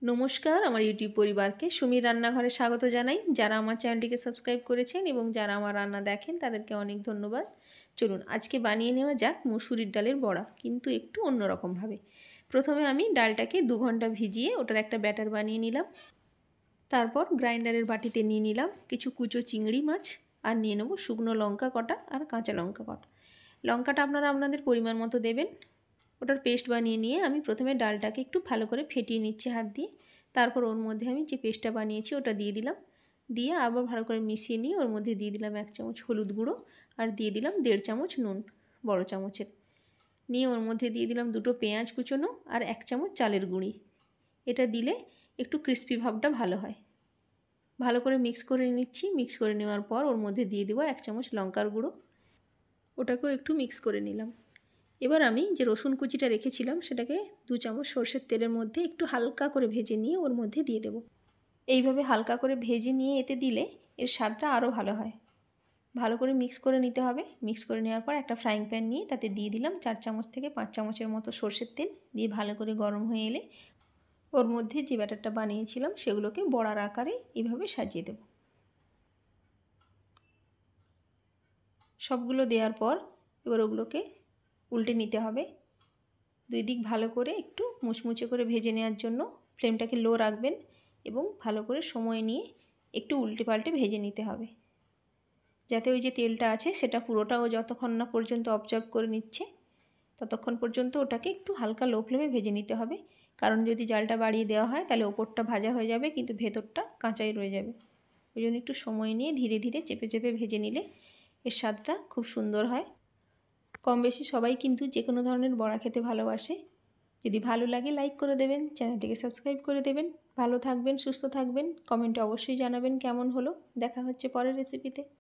নমস্কার, আমার ইউটিউব পরিবারকে সুমির রান্নাঘরে স্বাগত জানাই। যারা আমার চ্যানেলটিকে সাবস্ক্রাইব করেছেন এবং যারা আমার রান্না দেখেন তাদেরকে অনেক ধন্যবাদ। চলুন আজকে বানিয়ে নেওয়া যাক মুসুরির ডালের বড়া, কিন্তু একটু অন্যরকমভাবে। প্রথমে আমি ডালটাকে 2 ঘন্টা ভিজিয়ে ওটার একটা ব্যাটার বানিয়ে নিলাম। তারপর গ্রাইন্ডারের বাটিতে নিয়ে নিলাম কিছু কুচো চিংড়ি মাছ, আর নিয়ে নেব শুকনো লঙ্কা কটা আর কাঁচা লঙ্কা কটা। লঙ্কাটা আপনারা আপনাদের পরিমাণ মতো দেবেন। ওটার পেস্ট বানিয়ে নিয়ে আমি প্রথমে ডালটাকে একটু ভালো করে ফেটিয়ে নিচ্ছি হাত দিয়ে। তারপর ওর মধ্যে আমি যে পেস্টটা বানিয়েছি ওটা দিয়ে দিলাম। দিয়ে আবার ভালো করে মিশিয়ে নিয়ে ওর মধ্যে দিয়ে দিলাম 1 চামচ হলুদ গুঁড়ো, আর দিয়ে দিলাম 1.5 চামচ নুন, বড় চামচের। নিয়ে ওর মধ্যে দিয়ে দিলাম 2টো পেঁয়াজ কুচোনো আর 1 চামচ চালের গুঁড়ি। এটা দিলে একটু ক্রিস্পি ভাবটা ভালো হয়। ভালো করে মিক্স করে নিচ্ছি। মিক্স করে নেওয়ার পর ওর মধ্যে দিয়ে দেবো 1 চামচ লঙ্কার গুঁড়ো। ওটাকেও একটু মিক্স করে নিলাম। এবার আমি যে রসুন কুচিটা রেখেছিলাম সেটাকে 2 চামচ সরষের তেলের মধ্যে একটু হালকা করে ভেজে নিয়ে ওর মধ্যে দিয়ে দেব। এইভাবে হালকা করে ভেজে নিয়ে এতে দিলে এর স্বাদটা আরও ভালো হয়। ভালো করে মিক্স করে নিতে হবে। মিক্স করে নেওয়ার পর একটা ফ্রাইং প্যান নিয়ে তাতে দিয়ে দিলাম 4 চামচ থেকে 5 চামচের মতো সরষের তেল। দিয়ে ভালো করে গরম হয়ে এলে ওর মধ্যে যে ব্যাটারটা বানিয়েছিলাম সেগুলোকে বড়ার আকারে এইভাবে সাজিয়ে দেব। সবগুলো দেওয়ার পর এবার ওগুলোকে উল্টে নিতে হবে। 2 দিক ভালো করে একটু মুচমুচে করে ভেজে নেওয়ার জন্য ফ্লেমটাকে লো রাখবেন এবং ভালো করে সময় নিয়ে একটু উল্টে পাল্টে ভেজে নিতে হবে, যাতে ওই যে তেলটা আছে সেটা পুরোটাও যতক্ষণ না পর্যন্ত অবজর্ব করে নিচ্ছে ততক্ষণ পর্যন্ত ওটাকে একটু হালকা লো ফ্লেমে ভেজে নিতে হবে। কারণ যদি জালটা বাড়িয়ে দেওয়া হয় তাহলে ওপরটা ভাজা হয়ে যাবে কিন্তু ভেতরটা কাঁচাই রয়ে যাবে। ওই জন্য একটু সময় নিয়ে ধীরে ধীরে চেপে চেপে ভেজে নিলে এর স্বাদটা খুব সুন্দর হয়। কম বেশি সবাই কিন্তু যে কোনো ধরনের বড়া খেতে ভালোবাসে। যদি ভালো লাগে লাইক করে দেবেন, চ্যানেলটিকে সাবস্ক্রাইব করে দেবেন। ভালো থাকবেন, সুস্থ থাকবেন। কমেন্টে অবশ্যই জানাবেন কেমন হলো। দেখা হচ্ছে পরের রেসিপিতে।